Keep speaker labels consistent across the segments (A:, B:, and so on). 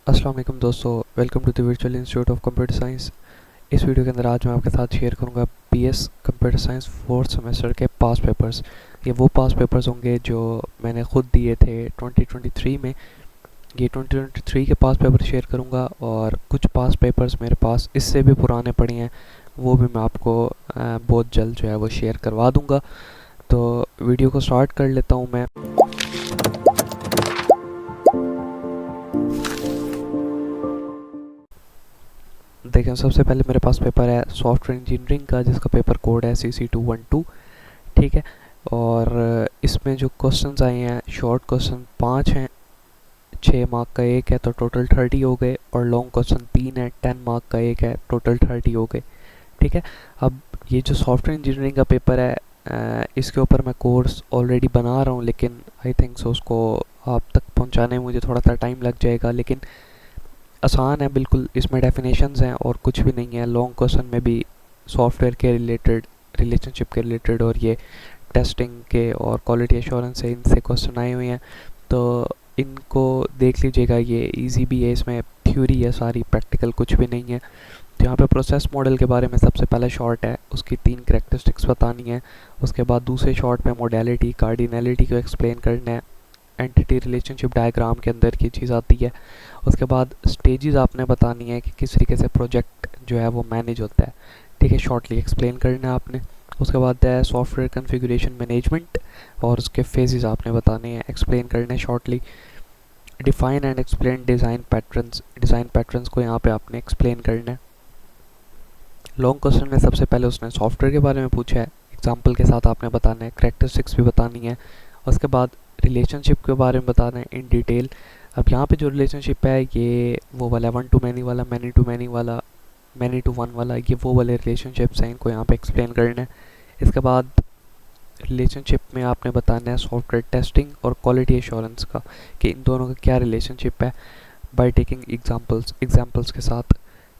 A: अस्सलाम वालेकुम दोस्तों, welcome to the virtual institute of computer science. इस वीडियो के अंदर आज मैं आपके साथ शेयर करूंगा BS computer science fourth semester के पास पेपर्स। ये वो पास पेपर्स होंगे जो मैंने खुद दिए थे 2023 में। ये 2023 के पास पेपर शेयर करूंगा और कुछ पास पेपर्स मेरे पास इससे भी पुराने पड़े हैं, वो भी मैं आपको बहुत जल्द जो है वो शेयर करवा दूंगा। तो वीडियो को स्टार्ट कर लेता हूँ मैं। देखें, सबसे पहले मेरे पास पेपर है सॉफ्टवेयर इंजीनियरिंग का, जिसका पेपर कोड है CC212। ठीक है, और इसमें जो क्वेश्चंस आए हैं, शॉर्ट क्वेश्चन 5 हैं, 6 मार्क का एक है, तो टोटल 30 हो गए। और लॉन्ग क्वेश्चन 3 है, 10 मार्क का एक है, टोटल 30 हो गए। ठीक है, अब ये जो सॉफ्टवेयर इंजीनियरिंग का पेपर है, इसके ऊपर मैं कोर्स ऑलरेडी बना रहा हूँ, लेकिन आई थिंक सो उसको आप तक पहुँचाने में मुझे थोड़ा सा टाइम लग जाएगा। लेकिन आसान है बिल्कुल, इसमें डेफिनेशंस हैं और कुछ भी नहीं है। लॉन्ग क्वेश्चन में भी सॉफ्टवेयर के रिलेटेड, रिलेशनशिप के रिलेटेड और ये टेस्टिंग के और क्वालिटी एश्योरेंस से इनसे क्वेश्चन आए हुए हैं, तो इनको देख लीजिएगा। ये इजी भी है, इसमें थ्योरी है सारी, प्रैक्टिकल कुछ भी नहीं है। तो यहाँ पे प्रोसेस मॉडल के बारे में सबसे पहला शॉर्ट है, उसकी 3 करेक्टरिस्टिक्स बतानी है। उसके बाद दूसरे शॉर्ट में मोडेलिटी, कार्डिनलिटी को एक्सप्लेन करना है। एंटिटी रिलेशनशिप डायग्राम के अंदर की चीज़ आती है। उसके बाद स्टेजेस आपने बतानी है कि किस तरीके से प्रोजेक्ट जो है वो मैनेज होता है। ठीक है, शॉर्टली एक्सप्लेन करना है आपने। उसके बाद है सॉफ्टवेयर कॉन्फ़िगरेशन मैनेजमेंट, और उसके फेजेस आपने बताने हैं, एक्सप्लेन करने हैं shortly. Define and explain design patterns को यहाँ पे आपने एक्सप्लेन करना है। लॉन्ग क्वेश्चन में सबसे पहले उसने सॉफ्टवेयर के बारे में पूछा है, एग्जाम्पल के साथ आपने बताना है, करेक्टरिस्टिक्स भी बतानी है। उसके बाद रिलेशनशिप के बारे में बताना है इन डिटेल। अब यहाँ पे जो रिलेशनशिप है, ये वो वाला वन टू मैनी वाला, मैनी टू मैनी वाला, मैनी टू वन वाला, ये वो वाले रिलेशनशिप्स हैं, इनको यहाँ पे एक्सप्लेन करना है। इसके बाद रिलेशनशिप में आपने बताना है सॉफ्टवेयर टेस्टिंग और क्वालिटी एश्योरेंस का, कि इन दोनों का क्या रिलेशनशिप है, बाय टेकिंग एग्जाम्पल्स के साथ।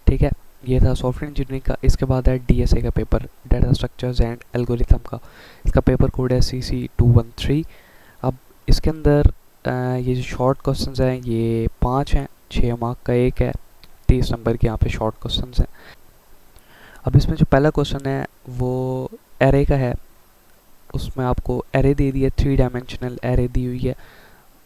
A: ठीक है, ये था सॉफ्टवेयर इंजीनियरिंग का। इसके बाद है DSA का paper, data structures and algorithm का। इसका पेपर कोड है CC213। अब इसके अंदर ये जो शॉर्ट क्वेश्चंस हैं, ये 5 हैं, 6 मार्क का एक है, 30 नंबर के यहाँ पे शॉर्ट क्वेश्चंस हैं। अब इसमें जो पहला क्वेश्चन है वो एरे का है। उसमें आपको एरे दे दी है, 3 डायमेंशनल एरे दी हुई है।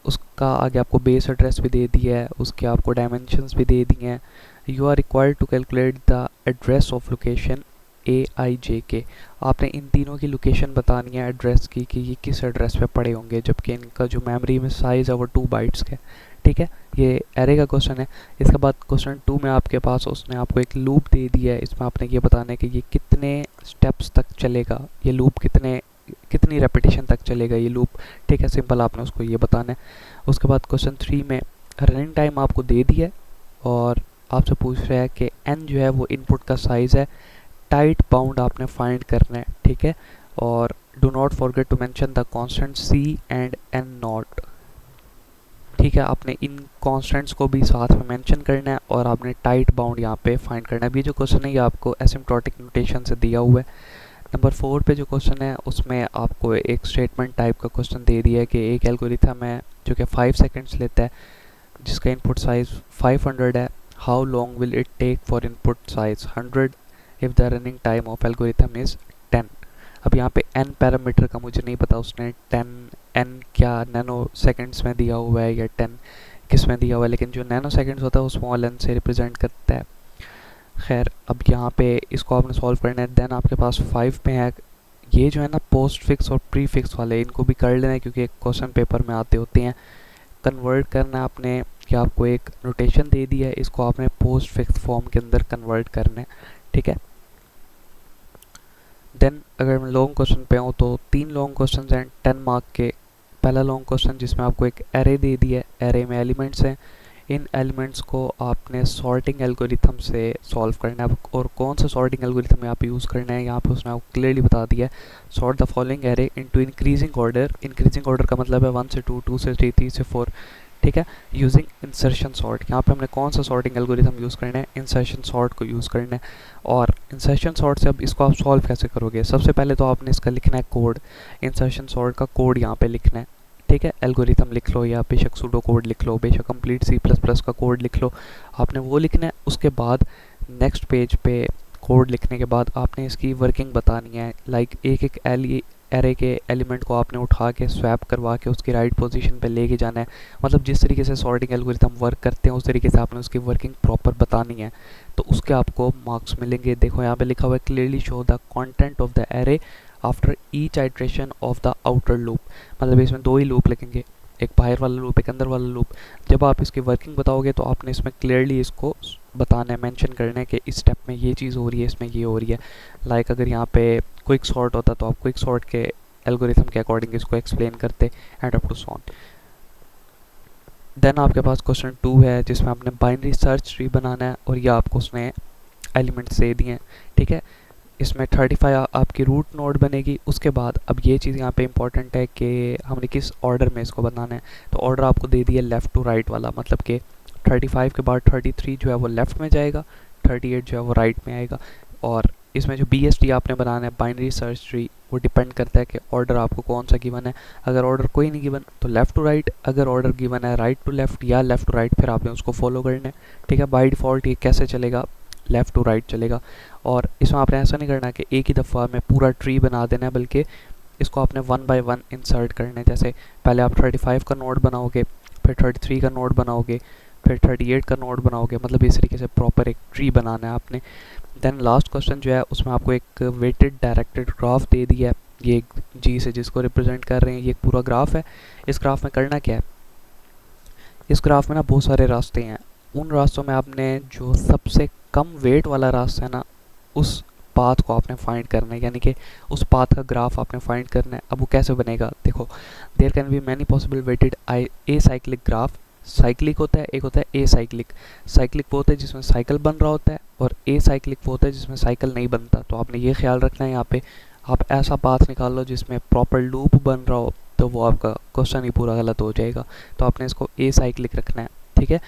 A: उसका आगे आपको बेस एड्रेस भी दे दिया है, उसके आपको डायमेंशंस भी दे दिए हैं। You are required to calculate the address of location AIJK। आपने इन तीनों की लोकेशन बतानी है एड्रेस की, कि ये किस एड्रेस पे पड़े होंगे, जबकि इनका जो मेमोरी में साइज़ है वो 2 बाइट्स का है। ठीक है, ये एरे का क्वेश्चन है। इसके बाद क्वेश्चन 2 में आपके पास उसने आपको एक लूप दे दिया है। इसमें आपने ये बताना है कि ये कितने स्टेप्स तक चलेगा, ये लूप कितनी रेपिटेशन तक चलेगा ये लूप। ठीक है, सिंपल आपने उसको ये बताना है। उसके बाद क्वेश्चन 3 में रनिंग टाइम आपको दे दिया है और आपसे पूछ रहा है कि n जो है वो इनपुट का साइज़ है। टाइट बाउंड आपने फाइंड करना है। ठीक है, और do not forget to mention the constant C and N naught. ठीक है, आपने इन कांस्टेंट्स को भी साथ में मेंशन करना है और आपने टाइट बाउंड यहाँ पे फाइंड करना है। अभी जो क्वेश्चन है ये आपको एसिम्प्टोटिक नोटेशन से दिया हुआ है। नंबर 4 पे जो क्वेश्चन है उसमें आपको एक स्टेटमेंट टाइप का क्वेश्चन दे दिया है कि एक एल्गोरिथम है जो कि 5 सेकंड्स लेता है, जिसका इनपुट साइज 500 है। How long will it take for input size 100 if the running time of algorithm is 10। अब यहाँ पे n पैरामीटर का मुझे नहीं पता, उसने 10 n क्या नैनो सेकेंड्स में दिया हुआ है या 10 किस में दिया हुआ है, लेकिन जो नैनो सेकेंड्स होता है वो स्मॉल n से रिप्रेजेंट करता है। खैर, अब यहाँ पे इसको आपने सॉल्व करना है। देन आपके पास 5 में है, ये जो है ना पोस्ट फिक्स और प्री फिक्स वाले, इनको भी कर लेना है क्योंकि एक क्वेश्चन पेपर में आते होते हैं। कन्वर्ट करना है आपने, कि आपको एक नोटेशन दे दी है, इसको आपने पोस्ट फिक्स फॉर्म के अंदर कन्वर्ट करना है। ठीक है, देन अगर मैं लॉन्ग क्वेश्चन पे आऊँ तो 3 लॉन्ग क्वेश्चन हैं 10 मार्क के। पहला लॉन्ग क्वेश्चन जिसमें आपको एक एरे दे दी है, एरे में एलिमेंट्स हैं, इन एलिमेंट्स को आपने सॉर्टिंग एल्गोरिथम से सॉल्व करना है। और कौन सा सॉर्टिंग एल्गोरिथम यहाँ पे यूज़ करना है, यहाँ पे उसने आपको क्लियरली बता दिया है। Sort the following array into increasing order. Increasing order का मतलब है 1 से 2, 2 से 3, 3 से 4। ठीक है, यूजिंग इंसर्शन सॉर्ट। यहाँ पे हमने कौन सा सॉर्टिंग एल्गोरिथम यूज़ करना है, इंसर्शन सॉर्ट को यूज़ करना है। और इंसर्शन सॉर्ट से अब इसको आप सॉल्व कैसे करोगे, सबसे पहले तो आपने इसका लिखना है कोड, इंसर्शन सॉर्ट का कोड यहाँ पे लिखना है। ठीक है, एल्गोरिथम लिख लो या बेशक सूडो कोड लिख लो, बेशक कंप्लीट सी प्लस प्लस का कोड लिख लो, आपने वो लिखना है। उसके बाद नेक्स्ट पेज पे कोड लिखने के बाद आपने इसकी वर्किंग बतानी है। लाइक एक एक एरे के एलिमेंट को आपने उठा के स्वैप करवा के उसकी राइट पोजीशन पे लेके जाना है। मतलब जिस तरीके से सॉर्टिंग एल्गोरिथम वर्क करते हैं उस तरीके से आपने उसकी वर्किंग प्रॉपर बतानी है, तो उसके आपको मार्क्स मिलेंगे। देखो यहाँ पे लिखा हुआ है clearly show the content of the array after each iteration of the outer loop. मतलब इसमें दो ही लूप लगेंगे, एक बाहर वाला लूप, एक अंदर वाला लूप। जब आप इसकी वर्किंग बताओगे तो आपने इसमें क्लियरली इसको बताना है, मेंशन करना है कि इस स्टेप में ये चीज़ हो रही है, इसमें ये हो रही है। लाइक अगर यहाँ पे क्विक सॉर्ट होता तो आप क्विक सॉर्ट के एल्गोरिथम के अकॉर्डिंग इसको एक्सप्लेन करते, and up to so on. Then आपके पास क्वेश्चन 2 है जिसमें आपने बाइनरी सर्च ट्री बनाना है और ये आपको उसने एलिमेंट्स दे दिए हैं। ठीक है, इसमें 35 आपकी रूट नोड बनेगी। उसके बाद अब ये चीज़ यहाँ पे इंपॉर्टेंट है कि हमने किस ऑर्डर में इसको बनाना है। तो ऑर्डर आपको दे दिया लेफ़्ट टू राइट वाला, मतलब कि 35 के बाद 33 जो है वो लेफ़्ट में जाएगा, 38 जो है वो राइट में आएगा। और इसमें जो BST आपने बनाना है बाइनरी सर्च ट्री, वो डिपेंड करता है कि ऑर्डर आपको कौन सा गिवन है। अगर ऑर्डर कोई नहीं गिवन तो लेफ़्ट टू राइट, अगर ऑर्डर गिवन है राइट टू लेफ़्ट या लेफ़्ट टू राइट, फिर आपने उसको फॉलो करना है। ठीक है, बाय डिफ़ॉल्ट ये कैसे चलेगा, लेफ़्ट टू राइट चलेगा। और इसमें आपने ऐसा नहीं करना कि एक ही दफ़ा में पूरा ट्री बना देना है, बल्कि इसको आपने 1 बाय 1 इंसर्ट करना है। जैसे पहले आप 35 का नोड बनाओगे, फिर 33 का नोड बनाओगे, फिर 38 का नोड बनाओगे। मतलब इस तरीके से प्रॉपर एक ट्री बनाना है आपने। देन लास्ट क्वेश्चन जो है उसमें आपको एक वेटेड डायरेक्टेड ग्राफ दे दिया है, ये जी से जिसको रिप्रेजेंट कर रहे हैं, ये पूरा ग्राफ है। इस ग्राफ में करना क्या है, इस ग्राफ में ना बहुत सारे रास्ते हैं। उन रास्तों में आपने जो सबसे कम वेट वाला रास्ता है ना, उस पाथ को आपने फाइंड करना है, यानी कि उस पाथ का ग्राफ आपने फाइंड करना है। अब वो कैसे बनेगा, देखो there can be many possible weighted acyclic graph. Cyclic होता है, एक होता है ए साइक्लिक। साइक्लिक वो होता है जिसमें साइकिल बन रहा होता है, और ए साइक्लिक वो होता है जिसमें साइकिल नहीं बनता। तो आपने ये ख्याल रखना है, यहाँ पे आप ऐसा पाथ निकाल लो जिसमें प्रॉपर लूप बन रहा हो, तो वो आपका क्वेश्चन ही पूरा गलत हो जाएगा। तो आपने इसको ए साइक्लिक रखना है। ठीक है,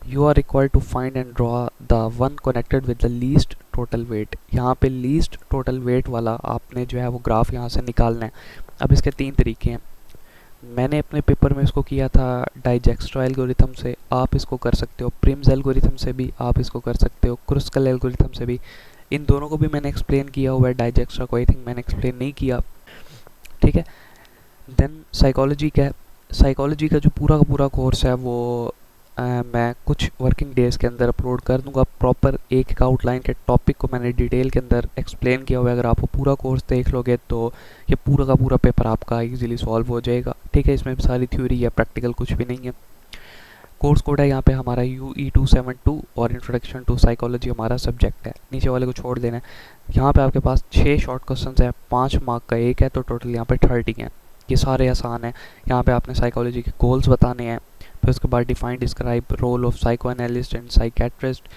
A: you are required to find and draw the one connected with the least total weight. यहाँ पे लीस्ट टोटल वेट वाला आपने जो है वो ग्राफ यहाँ से निकालना है। अब इसके 3 तरीके हैं। मैंने अपने पेपर में इसको किया था डाइजेक्स्ट्रा एल्गोरिथम से, आप इसको कर सकते हो प्रिम्स एल्गोरिथम से भी, आप इसको कर सकते हो क्रुस्कल एल्गोरिथम से भी। इन दोनों को भी मैंने एक्सप्लेन किया हुआ है, डाइजेक्स्ट्रा को आई थिंक मैंने एक्सप्लेन नहीं किया। ठीक है, देन साइकोलॉजी का है। साइकोलॉजी का जो पूरा का पूरा कोर्स है वो मैं कुछ वर्किंग डेज़ के अंदर अपलोड कर दूंगा। प्रॉपर एक एक आउटलाइन के टॉपिक को मैंने डिटेल के अंदर एक्सप्लेन किया हुआ है। अगर आप वो पूरा कोर्स देख लोगे तो ये पूरा का पूरा पेपर आपका इजीली सॉल्व हो जाएगा। ठीक है, इसमें सारी थ्योरी या प्रैक्टिकल कुछ भी नहीं है। कोर्स कोड है यहाँ पे हमारा UE272 और इंट्रोडक्शन टू साइकोलॉजी हमारा सब्जेक्ट है। नीचे वाले को छोड़ देना है। यहाँ पे आपके पास 6 शॉर्ट क्वेश्चन है, 5 मार्क का एक है, तो टोटल यहाँ पे 30 हैं। ये सारे आसान हैं। यहाँ पे आपने साइकोलॉजी के गोल्स बताने हैं, फिर उसके बाद define describe role of psycho analyst and psychiatrist.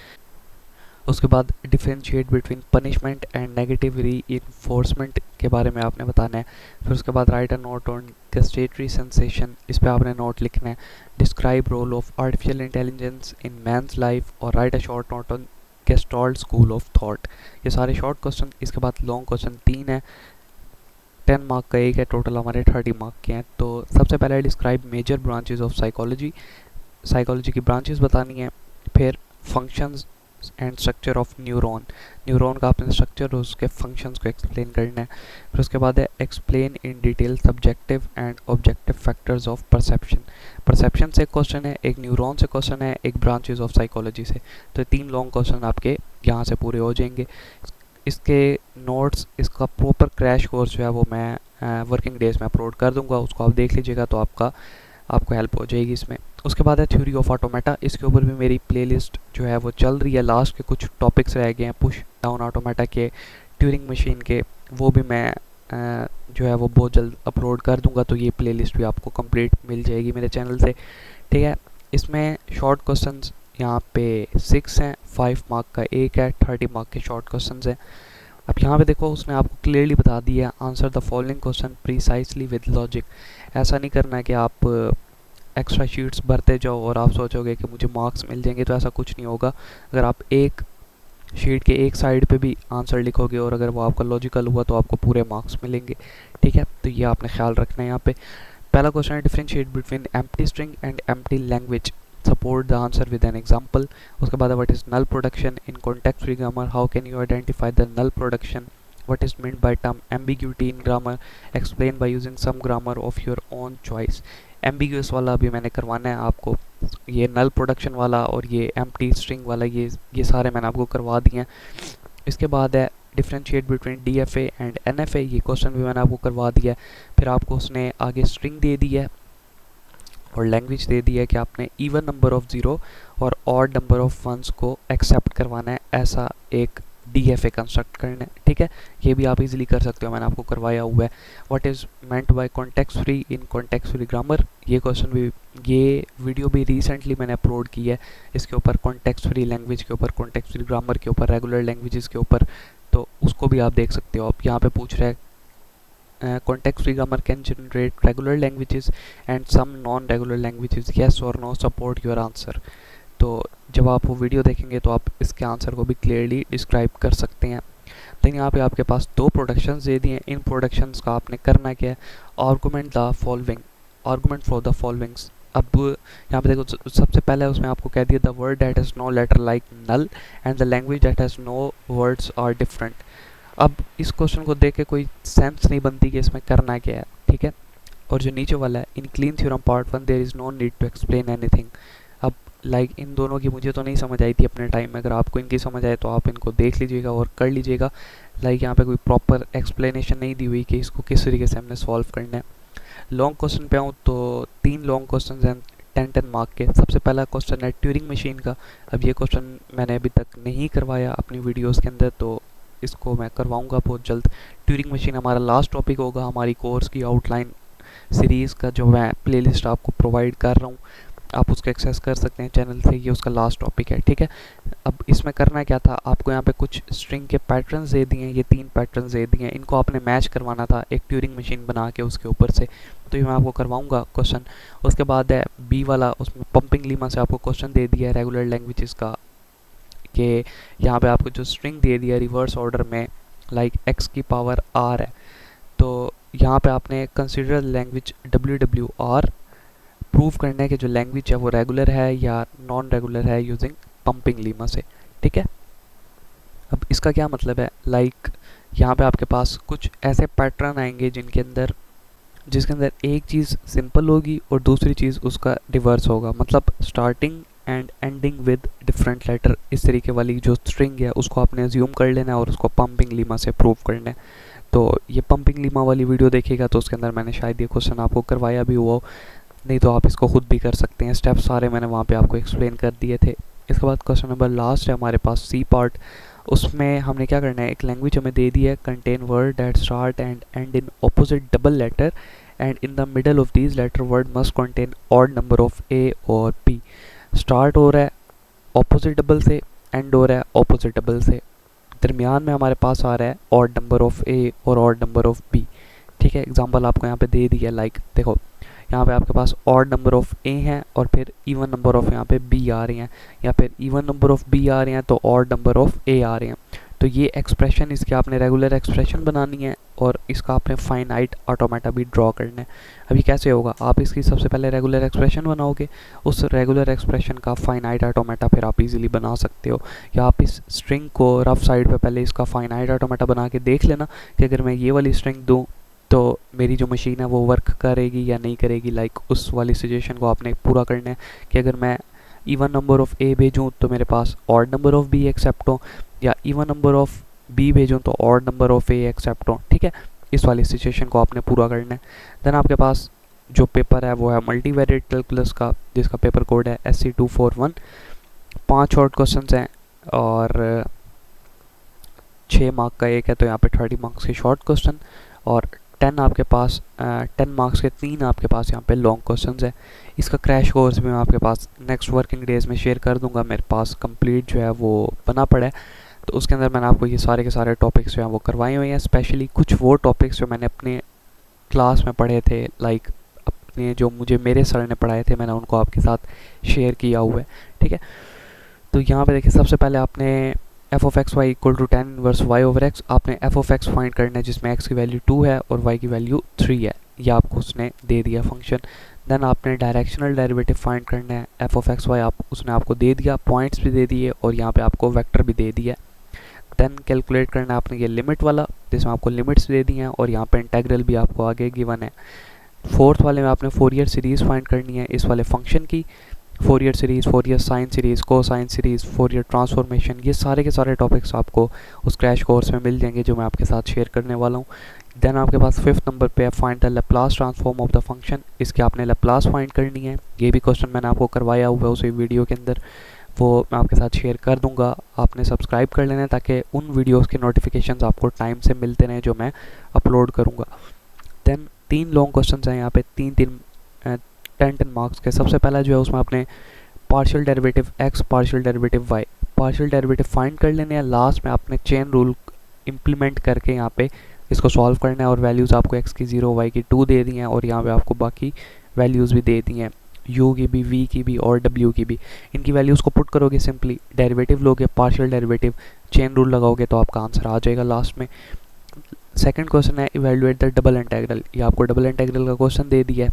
A: उसके बाद differentiate between punishment and negative reinforcement के बारे में आपने बताना है। फिर उसके बाद write a note on gustatory sensation, इस पे आपने नोट लिखना है। Describe role of artificial intelligence in man's life, और write a short note on gestalt school of thought. ये सारे शॉर्ट क्वेश्चन। इसके बाद लॉन्ग क्वेश्चन 3 है, 10 मार्क का एक है, टोटल हमारे 30 मार्क के हैं। तो सबसे पहले describe major branches of psychology, psychology की ब्रांचेस बतानी है। फिर functions and structure of neuron, neuron का आपने स्ट्रक्चर और उसके फंक्शंस को एक्सप्लेन करना है। फिर उसके बाद है explain in detail subjective and objective factors of perception. Perception से क्वेश्चन है, एक न्यूरॉन से क्वेश्चन है, एक ब्रांचेस ऑफ साइकोलॉजी से। तो 3 लॉन्ग क्वेश्चन आपके यहाँ से पूरे हो जाएंगे। इसके नोट्स, इसका प्रॉपर क्रैश कोर्स जो है वो मैं वर्किंग डेज में अपलोड कर दूंगा, उसको आप देख लीजिएगा तो आपको हेल्प हो जाएगी इसमें। उसके बाद है थ्योरी ऑफ ऑटोमेटा, इसके ऊपर भी मेरी प्लेलिस्ट जो है वो चल रही है। लास्ट के कुछ टॉपिक्स रह गए हैं पुश डाउन ऑटोमेटा के, ट्यूरिंग मशीन के, वो भी मैं जो है वो बहुत जल्द अपलोड कर दूंगा। तो ये प्लेलिस्ट भी आपको कंप्लीट मिल जाएगी मेरे चैनल से। ठीक है, इसमें शॉर्ट क्वेश्चंस यहाँ पे 6 हैं, 5 मार्क का एक है, 30 मार्क के शॉर्ट क्वेश्चंस हैं। अब यहाँ पे देखो उसने आपको क्लियरली बता दिया, answer the following question precisely with logic. ऐसा नहीं करना है कि आप एक्स्ट्रा शीट्स भरते जाओ और आप सोचोगे कि मुझे मार्क्स मिल जाएंगे, तो ऐसा कुछ नहीं होगा। अगर आप एक शीट के एक साइड पे भी आंसर लिखोगे और अगर वो आपका लॉजिकल हुआ तो आपको पूरे मार्क्स मिलेंगे। ठीक है, तो ये आपने ख्याल रखना है यहाँ पे। पहला क्वेश्चन है differentiate between empty string and empty language, support the answer with an example. उसके बाद what is null production in context free grammar, how can you identify the null production, what is meant by term ambiguity in grammar, explain by using some grammar of your own choice। ambiguous वाला अभी मैंने करवाना है आपको, ये null production वाला और ये empty string वाला ये सारे मैंने आपको करवा दिए हैं। इसके बाद है differentiate between DFA and NFA, ये क्वेश्चन भी मैंने आपको करवा दिया है। फिर आपको उसने आगे स्ट्रिंग दे दी है और लैंग्वेज दे दी है कि आपने इवन नंबर ऑफ ज़ीरो और ऑड नंबर ऑफ वंस को एक्सेप्ट करवाना है, ऐसा एक DFA कंस्ट्रक्ट करना है, ठीक है। ये भी आप इजीली कर सकते हो, मैंने आपको करवाया हुआ है। What is meant by context free in context free grammar, ये क्वेश्चन भी, ये वीडियो भी रिसेंटली मैंने अपलोड की है इसके ऊपर, कॉन्टेक्स्ट फ्री लैंग्वेज के ऊपर, कॉन्टेक्स्ट फ्री ग्रामर के ऊपर, रेगुलर लैंग्वेजेस के ऊपर, तो उसको भी आप देख सकते हो। आप यहाँ पे पूछ रहे हैं context free grammar can generate regular languages and some non regular languages, yes और नो, सपोर्ट योर आंसर। तो जब आप वो वीडियो देखेंगे तो आप इसके आंसर को भी क्लियरली डिस्क्राइब कर सकते हैं। लेकिन यहाँ पे आपके पास दो प्रोडक्शंस दे दिए हैं, इन प्रोडक्शंस का आपने करना क्या है, argument the following, argument for the followings. अब यहाँ पे देखो सबसे पहले उसमें आपको कह दिया the word that has no letter like null and the language that has no words are different. अब इस क्वेश्चन को देख के कोई सेंस नहीं बनती कि इसमें करना क्या है, ठीक है। और जो नीचे वाला है in Kleene theorem part 1 there is no need to explain anything. अब लाइक इन दोनों की मुझे तो नहीं समझ आई थी अपने टाइम में, अगर आपको इनकी समझ आए तो आप इनको देख लीजिएगा और कर लीजिएगा। लाइक यहाँ पे कोई प्रॉपर एक्सप्लेनेशन नहीं दी हुई कि इसको किस तरीके से हमने सॉल्व करना है। लॉन्ग क्वेश्चन पे आऊँ तो 3 लॉन्ग क्वेश्चन हैं 10 मार्क के। सबसे पहला क्वेश्चन है ट्यूरिंग मशीन का। अब ये क्वेश्चन मैंने अभी तक नहीं करवाया अपनी वीडियोज़ के अंदर, तो इसको मैं करवाऊँगा बहुत जल्द। ट्यूरिंग मशीन हमारा लास्ट टॉपिक होगा हमारी कोर्स की आउटलाइन सीरीज़ का, जो मैं प्लेलिस्ट आपको प्रोवाइड कर रहा हूँ, आप उसको एक्सेस कर सकते हैं चैनल से, ये उसका लास्ट टॉपिक है, ठीक है। अब इसमें करना क्या था, आपको यहाँ पे कुछ स्ट्रिंग के पैटर्न्स दे दिए हैं, ये 3 पैटर्न्स दे दिए हैं, इनको आपने मैच करवाना था एक ट्यूरिंग मशीन बना के उसके ऊपर से, तो ये मैं आपको करवाऊँगा क्वेश्चन। उसके बाद है बी वाला, उसमें पंपिंग लीमा से आपको क्वेश्चन दे दिया है रेगुलर लैंग्वेजेस का, कि यहाँ पे आपको जो स्ट्रिंग दे दिया रिवर्स ऑर्डर में लाइक x की पावर r है, तो यहाँ पे आपने कंसिडर लैंग्वेज WWR प्रूव करना है कि जो लैंग्वेज है वो रेगुलर है या नॉन रेगुलर है यूजिंग पंपिंग लीमा से, ठीक है। अब इसका क्या मतलब है, लाइक यहाँ पे आपके पास कुछ ऐसे पैटर्न आएंगे जिसके अंदर एक चीज़ सिंपल होगी और दूसरी चीज़ उसका रिवर्स होगा, मतलब starting and ending with different letter, इस तरीके वाली जो स्ट्रिंग है उसको आपने अज्यूम कर लेना है और उसको पंपिंग लीमा से प्रूव करना है। तो ये पंपिंग लीमा वाली वीडियो देखिएगा तो उसके अंदर मैंने शायद ये क्वेश्चन आपको करवाया भी हुआ, नहीं तो आप इसको खुद भी कर सकते हैं, स्टेप्स सारे मैंने वहाँ पे आपको एक्सप्लेन कर दिए थे। इसके बाद क्वेश्चन नंबर लास्ट है हमारे पास सी पार्ट, उसमें हमने क्या करना है, एक लैंग्वेज हमें दे दी है contain word that start and end in opposite double letter and in the middle of these letter word must contain odd number of A और बी। स्टार्ट हो रहा है ऑपोजिट डबल से, एंड हो रहा है ऑपोजिट डबल से, दरमियान में हमारे पास आ रहा है ऑड नंबर ऑफ ए और ऑड नंबर ऑफ बी, ठीक है। एग्जांपल आपको यहाँ पे दे दिया, लाइक देखो यहाँ पे आपके पास ऑड नंबर ऑफ ए हैं और फिर इवन नंबर ऑफ यहाँ पे बी आ रही हैं, या फिर इवन नंबर ऑफ बी आ रहे हैं तो ऑड नंबर ऑफ ए आ रहे हैं। तो ये एक्सप्रेशन इसकी आपने रेगुलर एक्सप्रेशन बनानी है और इसका आपने फाइनाइट ऑटोमेटा भी ड्रॉ करना है। अभी कैसे होगा, आप इसकी सबसे पहले रेगुलर एक्सप्रेशन बनाओगे, उस रेगुलर एक्सप्रेशन का फाइनाइट ऑटोमेटा फिर आप इजीली बना सकते हो, या आप इस स्ट्रिंग को रफ साइड पे पहले इसका फाइनाइट ऑटोमेटा बना के देख लेना कि अगर मैं ये वाली स्ट्रिंग दूँ तो मेरी जो मशीन है वो वर्क करेगी या नहीं करेगी। लाइक उस वाली सिचुएशन को आपने पूरा करना है कि अगर मैं इवन नंबर ऑफ ए भेजूँ तो मेरे पास odd number of B accept हो, या इवन नंबर ऑफ बी भेजूँ तो odd number of A accept हो, ठीक है। इस वाली सिचुएशन को आपने पूरा करना है। देन आपके पास जो पेपर है वो है मल्टीवेरिएट कैलकुलस का, जिसका पेपर कोड है SC241। 5 शॉर्ट क्वेश्चन हैं और 6 मार्क का एक है, तो यहाँ पे 30 मार्क्स के शॉर्ट क्वेश्चन और 10 आपके पास 10 मार्क्स के 3 आपके पास यहाँ पे लॉन्ग क्वेश्चंस है। इसका क्रैश कोर्स भी मैं आपके पास नेक्स्ट वर्किंग डेज में शेयर कर दूंगा, मेरे पास कंप्लीट जो है वो बना पड़ा है, तो उसके अंदर मैंने आपको ये सारे के सारे टॉपिक्स जो हैं वो करवाए हुए हैं। स्पेशली कुछ वो टॉपिक्स जो मैंने अपने क्लास में पढ़े थे, लाइक अपने जो मुझे मेरे सर ने पढ़ाए थे, मैंने उनको आपके साथ शेयर किया हुआ है, ठीक है। तो यहाँ पे देखिए सबसे पहले आपने f of x y equal to tan inverse y over x, आपने एफ ऑफ एक्स फाइंड करना है जिसमें x की वैल्यू 2 है और y की वैल्यू 3 है, ये आपको उसने दे दिया फंक्शन। देन आपने डायरेक्शनल डेरिवेटिव फाइंड करना है, एफ ऑफ एक्स वाई उसने आपको दे दिया, पॉइंट्स भी दे दिए और यहाँ पे आपको वेक्टर भी दे दिया। देन कैलकुलेट करना है आपने ये लिमिट वाला, जिसमें आपको लिमिट्स दे दी हैं और यहाँ पे इंटेग्रल भी आपको आगे गिवन है। फोर्थ वाले में आपने फोरियर सीरीज़ फाइंड करनी है इस वाले फंक्शन की, Fourier series, Fourier sine series, cosine series, Fourier transformation, ये सारे के सारे टॉपिक्स आपको उस क्रैश कोर्स में मिल जाएंगे जो मैं आपके साथ शेयर करने वाला हूँ। देन आपके पास 5th नंबर पे है find the Laplace transform of the function, इसके आपने लैप्लास फाइंड करनी है। ये भी क्वेश्चन मैंने आपको करवाया हुआ है उसी वीडियो के अंदर, वो मैं आपके साथ शेयर कर दूंगा। आपने सब्सक्राइब कर लेना है ताकि उन वीडियोस के नोटिफिकेशंस आपको टाइम से मिलते रहें जो मैं अपलोड करूंगा। देन 3 लॉन्ग क्वेश्चन हैं यहाँ पे, 10 मार्क्स के। सबसे पहला जो है उसमें आपने partial derivative x, partial derivative y, partial derivative find कर लेने हैं। लास्ट में आपने चेन रूल इम्प्लीमेंट करके यहाँ पे इसको सॉल्व करना है और वैल्यूज़ आपको x की 0, y की 2 दे दी हैं और यहाँ पे आपको बाकी वैल्यूज़ भी दे दी हैं, u की भी, v की भी और w की भी। इनकी वैल्यूज़ को पुट करोगे, सिंपली डेरिवेटिव लोगे, पार्शियल डेरिवेटिव, चेन रूल लगाओगे तो आपका आंसर आ जाएगा लास्ट में। सेकंड क्वेश्चन है इवैल्यूएट द डबल इंटीग्रल, ये आपको डबल इंटीग्रल का क्वेश्चन दे दिया है।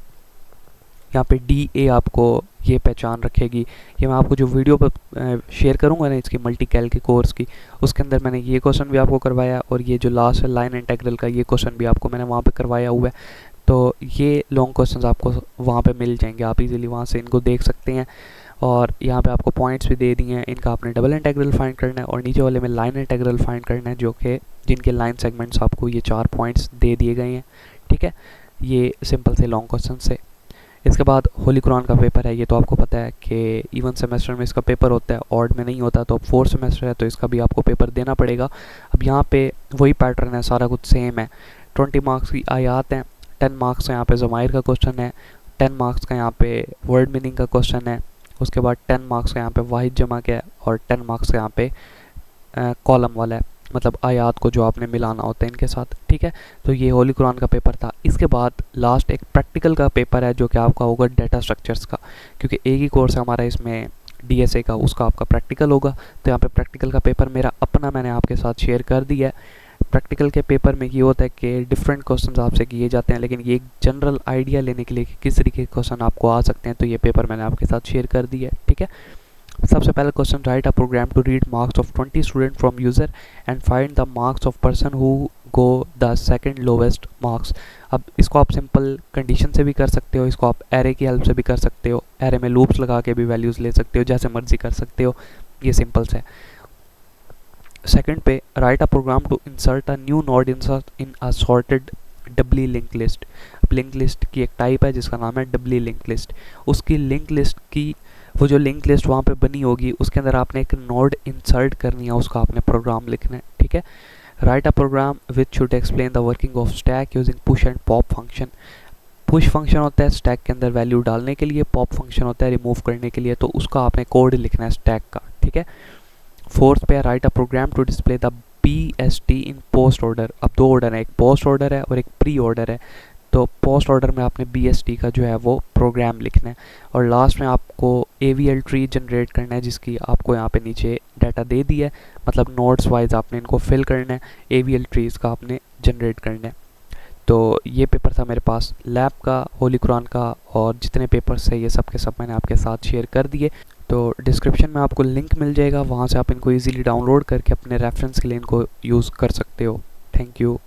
A: यहाँ पे डी ए आपको ये पहचान रखेगी, ये मैं आपको जो वीडियो पर शेयर करूँगा ना इसकी मल्टी कैल के कोर्स की, उसके अंदर मैंने ये क्वेश्चन भी आपको करवाया और ये जो लास्ट है लाइन इंटीग्रल का, ये क्वेश्चन भी आपको मैंने वहाँ पे करवाया हुआ है। तो ये लॉन्ग क्वेश्चंस आपको वहाँ पे मिल जाएंगे, आप इजीली वहाँ से इनको देख सकते हैं। और यहाँ पे आपको पॉइंट्स भी दे दिए हैं, इनका आपने डबल इंटीग्रल फाइंड करना है और नीचे वाले में लाइन इंटीग्रल फाइंड करना है, जो कि जिनके लाइन सेगमेंट्स आपको ये 4 पॉइंट्स दे दिए गए हैं। ठीक है, ये सिंपल से लॉन्ग क्वेश्चन से। इसके बाद होली कुरान का पेपर है, ये तो आपको पता है कि इवन सेमेस्टर में इसका पेपर होता है, ऑड में नहीं होता। तो अब 4th सेमेस्टर है तो इसका भी आपको पेपर देना पड़ेगा। अब यहाँ पे वही पैटर्न है, सारा कुछ सेम है। 20 मार्क्स की आयात हैं, 10 मार्क्स का यहाँ पे ज़माइर का क्वेश्चन है, 10 मार्क्स का यहाँ पे वर्ड मीनिंग का क्वेश्चन है, उसके बाद 10 मार्क्स का यहाँ पे वाहिद जमा का है और 10 मार्क्स का यहाँ पे कॉलम वाला है, मतलब आयात को जो आपने मिलाना होता है इनके साथ। ठीक है, तो ये होली कुरान का पेपर था। इसके बाद लास्ट एक प्रैक्टिकल का पेपर है जो कि आपका होगा डाटा स्ट्रक्चर्स का, क्योंकि एक ही कोर्स है हमारा इसमें DSA का, उसका आपका प्रैक्टिकल होगा। तो यहाँ पे प्रैक्टिकल का पेपर मेरा अपना मैंने आपके साथ शेयर कर दिया है। प्रैक्टिकल के पेपर में ये होता है कि डिफरेंट क्वेश्चंस आपसे किए जाते हैं, लेकिन ये एक जनरल आइडिया लेने के लिए कि किस तरीके के क्वेश्चन आपको आ सकते हैं, तो ये पेपर मैंने आपके साथ शेयर कर दिया है। ठीक है, सबसे पहला question, write a program to read marks of 20 student from user and find the marks of person who go the second lowest marks. अब इसको आप सिंपल कंडीशन से भी कर सकते हो, इसको आप एरे की हेल्प से भी कर सकते हो, एरे में लूप्स लगा के भी वैल्यूज़ ले सकते हो, जैसे मर्जी कर सकते हो, ये सिंपल से। सेकंड पे, write a program to insert a new node in a sorted doubly link list. Link list की एक टाइप है जिसका नाम है डबली लिंक लिस्ट। उसकी लिंक लिस्ट की वो जो लिंक लिस्ट वहाँ पे बनी होगी उसके अंदर आपने एक नोड इंसर्ट करनी है, उसका आपने प्रोग्राम लिखना है। ठीक है, write a program which should explain the working of stack using push and pop function. Push function होता है स्टैक के अंदर वैल्यू डालने के लिए, पॉप फंक्शन होता है रिमूव करने के लिए, तो उसका आपने कोड लिखना है स्टैक का। ठीक है, फोर्थ पे, write a program to display the BST in post order. अब 2 ऑर्डर है, एक पोस्ट ऑर्डर है और एक प्री ऑर्डर है। तो पोस्ट ऑर्डर में आपने BST का जो है वो प्रोग्राम लिखना है और लास्ट में आपको AVL ट्री जनरेट करना है, जिसकी आपको यहाँ पे नीचे डाटा दे दी है, मतलब नोड्स वाइज आपने इनको फिल करना है, AVL ट्रीज का आपने जनरेट करना है। तो ये पेपर था मेरे पास लैब का, होली कुरान का, और जितने पेपर्स है ये सब के सब मैंने आपके साथ शेयर कर दिए। तो डिस्क्रिप्शन में आपको लिंक मिल जाएगा, वहाँ से आप इनको इजीली डाउनलोड करके अपने रेफरेंस के लिए इनको यूज़ कर सकते हो। Thank you.